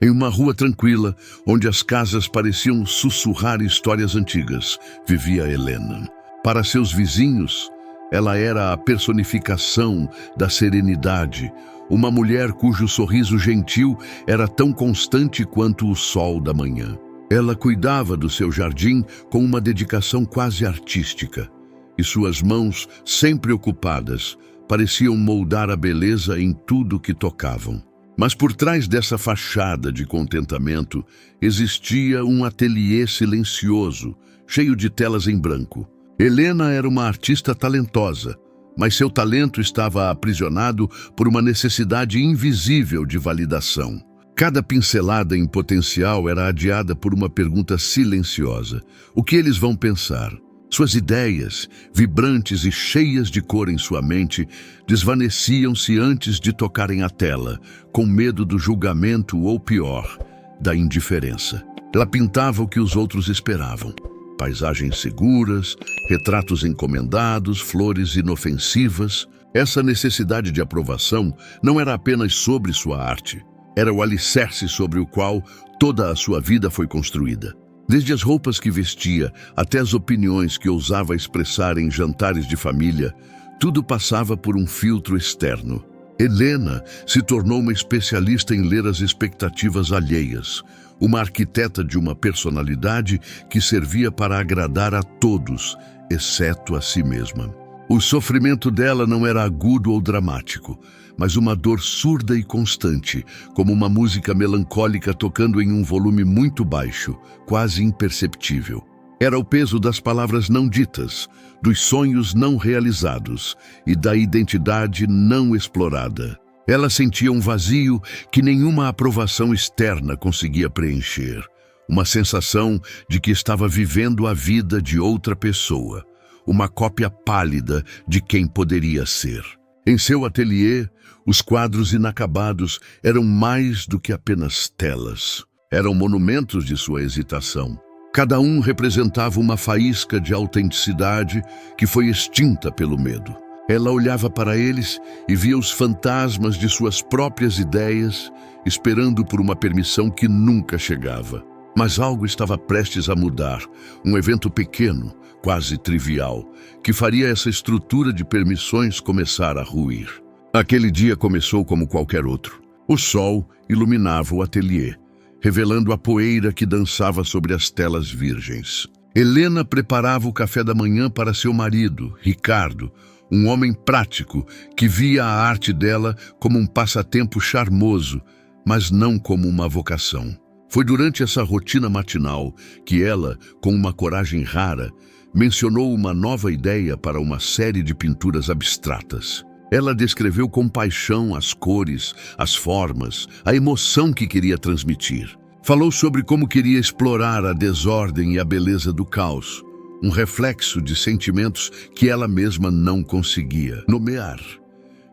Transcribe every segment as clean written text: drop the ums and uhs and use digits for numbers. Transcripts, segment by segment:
Em uma rua tranquila, onde as casas pareciam sussurrar histórias antigas, vivia Helena. Para seus vizinhos, ela era a personificação da serenidade, uma mulher cujo sorriso gentil era tão constante quanto o sol da manhã. Ela cuidava do seu jardim com uma dedicação quase artística, e suas mãos, sempre ocupadas, pareciam moldar a beleza em tudo que tocavam. Mas por trás dessa fachada de contentamento existia um ateliê silencioso, cheio de telas em branco. Helena era uma artista talentosa, mas seu talento estava aprisionado por uma necessidade invisível de validação. Cada pincelada em potencial era adiada por uma pergunta silenciosa: o que eles vão pensar? Suas ideias, vibrantes e cheias de cor em sua mente, desvaneciam-se antes de tocarem a tela, com medo do julgamento ou, pior, da indiferença. Ela pintava o que os outros esperavam: paisagens seguras, retratos encomendados, flores inofensivas. Essa necessidade de aprovação não era apenas sobre sua arte, era o alicerce sobre o qual toda a sua vida foi construída. Desde as roupas que vestia até as opiniões que ousava expressar em jantares de família, tudo passava por um filtro externo. Helena se tornou uma especialista em ler as expectativas alheias, uma arquiteta de uma personalidade que servia para agradar a todos, exceto a si mesma. O sofrimento dela não era agudo ou dramático, mas uma dor surda e constante, como uma música melancólica tocando em um volume muito baixo, quase imperceptível. Era o peso das palavras não ditas, dos sonhos não realizados e da identidade não explorada. Ela sentia um vazio que nenhuma aprovação externa conseguia preencher, uma sensação de que estava vivendo a vida de outra pessoa, uma cópia pálida de quem poderia ser. Em seu ateliê, os quadros inacabados eram mais do que apenas telas. Eram monumentos de sua hesitação. Cada um representava uma faísca de autenticidade que foi extinta pelo medo. Ela olhava para eles e via os fantasmas de suas próprias ideias, esperando por uma permissão que nunca chegava. Mas algo estava prestes a mudar, um evento pequeno, quase trivial, que faria essa estrutura de permissões começar a ruir. Aquele dia começou como qualquer outro. O sol iluminava o ateliê, revelando a poeira que dançava sobre as telas virgens. Helena preparava o café da manhã para seu marido, Ricardo, um homem prático que via a arte dela como um passatempo charmoso, mas não como uma vocação. Foi durante essa rotina matinal que ela, com uma coragem rara, mencionou uma nova ideia para uma série de pinturas abstratas. Ela descreveu com paixão as cores, as formas, a emoção que queria transmitir. Falou sobre como queria explorar a desordem e a beleza do caos, um reflexo de sentimentos que ela mesma não conseguia nomear.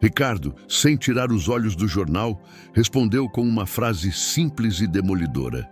Ricardo, sem tirar os olhos do jornal, respondeu com uma frase simples e demolidora: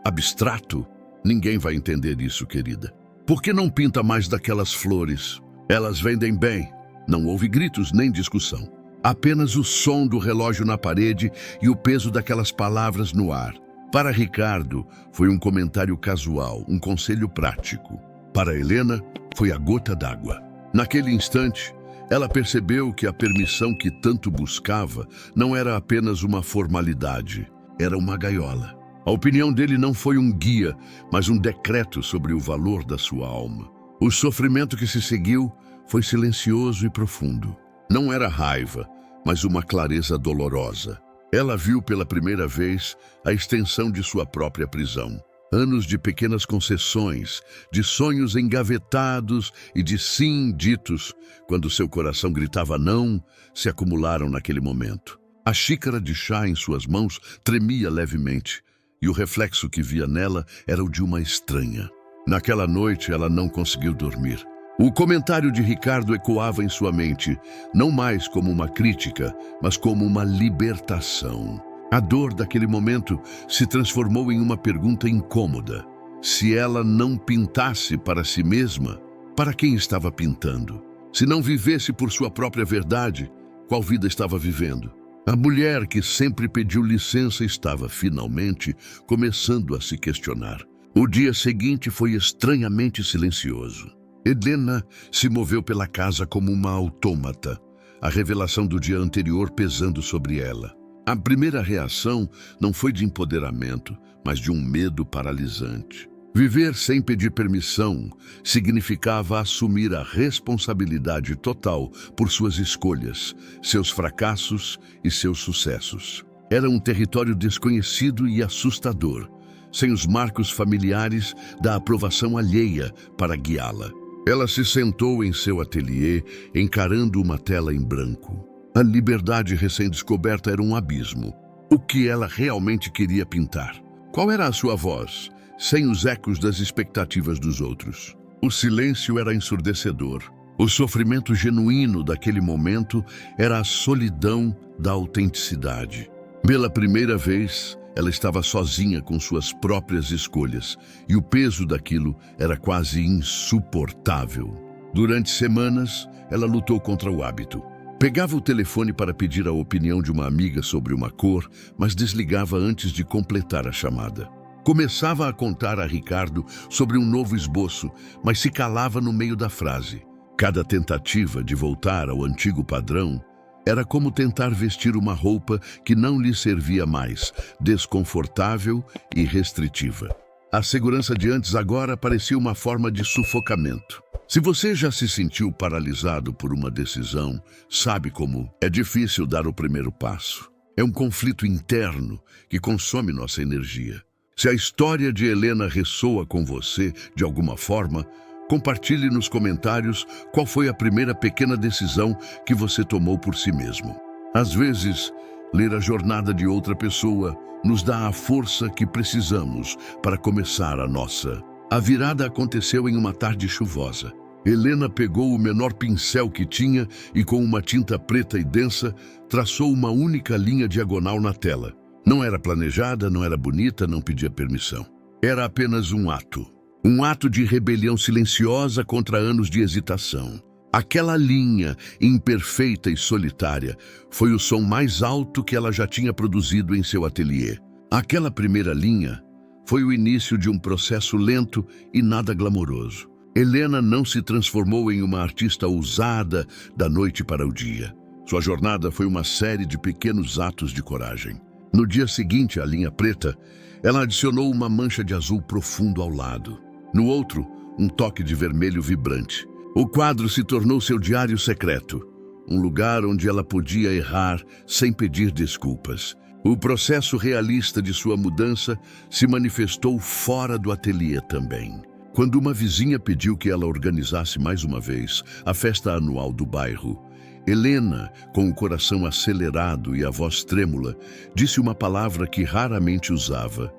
abstrato? Ninguém vai entender isso, querida. Por que não pinta mais daquelas flores? Elas vendem bem. Não houve gritos nem discussão. Apenas o som do relógio na parede e o peso daquelas palavras no ar. Para Ricardo, foi um comentário casual, um conselho prático. Para Helena, foi a gota d'água. Naquele instante, ela percebeu que a permissão que tanto buscava não era apenas uma formalidade, era uma gaiola. A opinião dele não foi um guia, mas um decreto sobre o valor da sua alma. O sofrimento que se seguiu foi silencioso e profundo. Não era raiva, mas uma clareza dolorosa. Ela viu pela primeira vez a extensão de sua própria prisão. Anos de pequenas concessões, de sonhos engavetados e de sim ditos, quando seu coração gritava não, se acumularam naquele momento. A xícara de chá em suas mãos tremia levemente, e o reflexo que via nela era o de uma estranha. Naquela noite, ela não conseguiu dormir. O comentário de Ricardo ecoava em sua mente, não mais como uma crítica, mas como uma libertação. A dor daquele momento se transformou em uma pergunta incômoda. Se ela não pintasse para si mesma, para quem estava pintando? Se não vivesse por sua própria verdade, qual vida estava vivendo? A mulher que sempre pediu licença estava, finalmente, começando a se questionar. O dia seguinte foi estranhamente silencioso. Helena se moveu pela casa como uma autômata, a revelação do dia anterior pesando sobre ela. A primeira reação não foi de empoderamento, mas de um medo paralisante. Viver sem pedir permissão significava assumir a responsabilidade total por suas escolhas, seus fracassos e seus sucessos. Era um território desconhecido e assustador, sem os marcos familiares da aprovação alheia para guiá-la. Ela se sentou em seu ateliê, encarando uma tela em branco. A liberdade recém-descoberta era um abismo. O que ela realmente queria pintar? Qual era a sua voz, sem os ecos das expectativas dos outros? O silêncio era ensurdecedor. O sofrimento genuíno daquele momento era a solidão da autenticidade. Pela primeira vez, ela estava sozinha com suas próprias escolhas, e o peso daquilo era quase insuportável. Durante semanas, ela lutou contra o hábito. Pegava o telefone para pedir a opinião de uma amiga sobre uma cor, mas desligava antes de completar a chamada. Começava a contar a Ricardo sobre um novo esboço, mas se calava no meio da frase. Cada tentativa de voltar ao antigo padrão era como tentar vestir uma roupa que não lhe servia mais, desconfortável e restritiva. A segurança de antes agora parecia uma forma de sufocamento. Se você já se sentiu paralisado por uma decisão, sabe como é difícil dar o primeiro passo. É um conflito interno que consome nossa energia. Se a história de Helena ressoa com você de alguma forma, compartilhe nos comentários qual foi a primeira pequena decisão que você tomou por si mesmo. Às vezes, ler a jornada de outra pessoa nos dá a força que precisamos para começar a nossa. A virada aconteceu em uma tarde chuvosa. Helena pegou o menor pincel que tinha e, com uma tinta preta e densa, traçou uma única linha diagonal na tela. Não era planejada, não era bonita, não pedia permissão. Era apenas um ato. Um ato de rebelião silenciosa contra anos de hesitação. Aquela linha, imperfeita e solitária, foi o som mais alto que ela já tinha produzido em seu ateliê. Aquela primeira linha foi o início de um processo lento e nada glamouroso. Helena não se transformou em uma artista ousada da noite para o dia. Sua jornada foi uma série de pequenos atos de coragem. No dia seguinte à linha preta, ela adicionou uma mancha de azul profundo ao lado. No outro, um toque de vermelho vibrante. O quadro se tornou seu diário secreto, um lugar onde ela podia errar sem pedir desculpas. O processo realista de sua mudança se manifestou fora do ateliê também. Quando uma vizinha pediu que ela organizasse mais uma vez a festa anual do bairro, Helena, com o coração acelerado e a voz trêmula, disse uma palavra que raramente usava.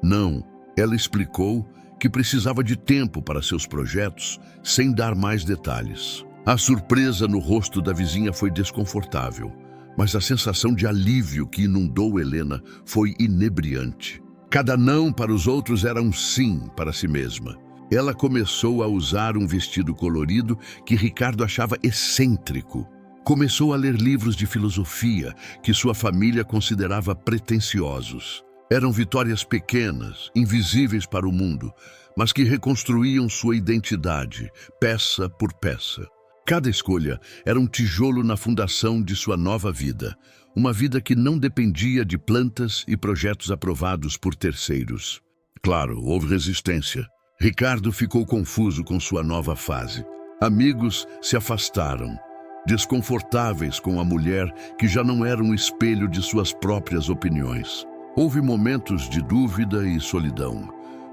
Não, ela explicou que precisava de tempo para seus projetos, sem dar mais detalhes. A surpresa no rosto da vizinha foi desconfortável, mas a sensação de alívio que inundou Helena foi inebriante. Cada não para os outros era um sim para si mesma. Ela começou a usar um vestido colorido que Ricardo achava excêntrico. Começou a ler livros de filosofia que sua família considerava pretensiosos. Eram vitórias pequenas, invisíveis para o mundo, mas que reconstruíam sua identidade, peça por peça. Cada escolha era um tijolo na fundação de sua nova vida, uma vida que não dependia de plantas e projetos aprovados por terceiros. Claro, houve resistência. Ricardo ficou confuso com sua nova fase. Amigos se afastaram, desconfortáveis com a mulher que já não era um espelho de suas próprias opiniões. Houve momentos de dúvida e solidão,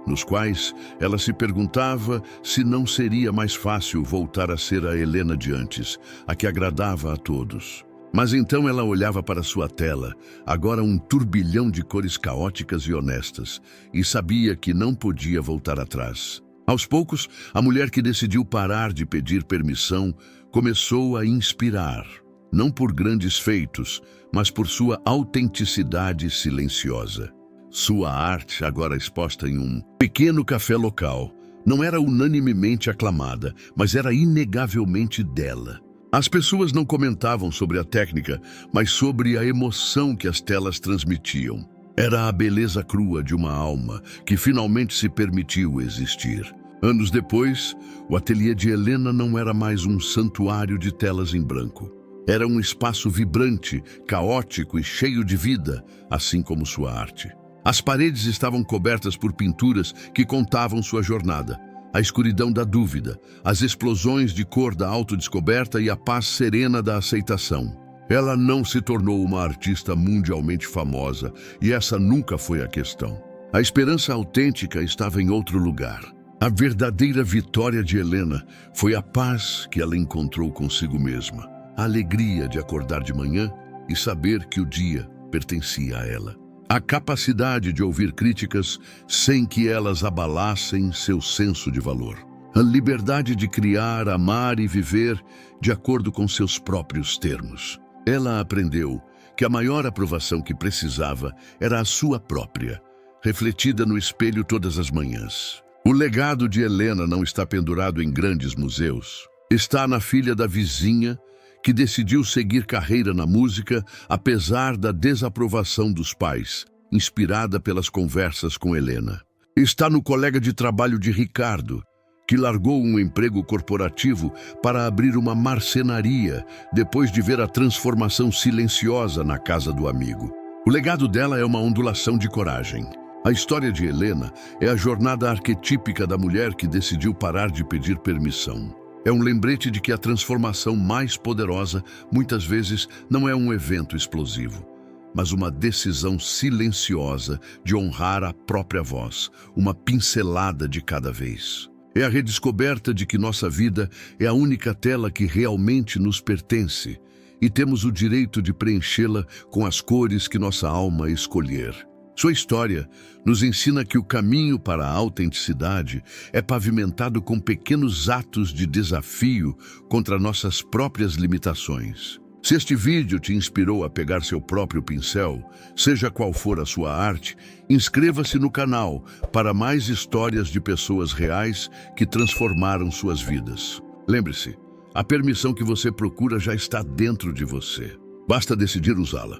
nos quais ela se perguntava se não seria mais fácil voltar a ser a Helena de antes, a que agradava a todos. Mas então ela olhava para sua tela, agora um turbilhão de cores caóticas e honestas, e sabia que não podia voltar atrás. Aos poucos, a mulher que decidiu parar de pedir permissão começou a inspirar, não por grandes feitos, mas por sua autenticidade silenciosa. Sua arte, agora exposta em um pequeno café local, não era unanimemente aclamada, mas era inegavelmente dela. As pessoas não comentavam sobre a técnica, mas sobre a emoção que as telas transmitiam. Era a beleza crua de uma alma que finalmente se permitiu existir. Anos depois, o ateliê de Helena não era mais um santuário de telas em branco. Era um espaço vibrante, caótico e cheio de vida, assim como sua arte. As paredes estavam cobertas por pinturas que contavam sua jornada. A escuridão da dúvida, as explosões de cor da autodescoberta e a paz serena da aceitação. Ela não se tornou uma artista mundialmente famosa, e essa nunca foi a questão. A esperança autêntica estava em outro lugar. A verdadeira vitória de Helena foi a paz que ela encontrou consigo mesma. A alegria de acordar de manhã e saber que o dia pertencia a ela. A capacidade de ouvir críticas sem que elas abalassem seu senso de valor. A liberdade de criar, amar e viver de acordo com seus próprios termos. Ela aprendeu que a maior aprovação que precisava era a sua própria, refletida no espelho todas as manhãs. O legado de Helena não está pendurado em grandes museus. Está na filha da vizinha, que decidiu seguir carreira na música, apesar da desaprovação dos pais, inspirada pelas conversas com Helena. Está no colega de trabalho de Ricardo, que largou um emprego corporativo para abrir uma marcenaria, depois de ver a transformação silenciosa na casa do amigo. O legado dela é uma ondulação de coragem. A história de Helena é a jornada arquetípica da mulher que decidiu parar de pedir permissão. É um lembrete de que a transformação mais poderosa, muitas vezes, não é um evento explosivo, mas uma decisão silenciosa de honrar a própria voz, uma pincelada de cada vez. É a redescoberta de que nossa vida é a única tela que realmente nos pertence e temos o direito de preenchê-la com as cores que nossa alma escolher. Sua história nos ensina que o caminho para a autenticidade é pavimentado com pequenos atos de desafio contra nossas próprias limitações. Se este vídeo te inspirou a pegar seu próprio pincel, seja qual for a sua arte, inscreva-se no canal para mais histórias de pessoas reais que transformaram suas vidas. Lembre-se, a permissão que você procura já está dentro de você. Basta decidir usá-la.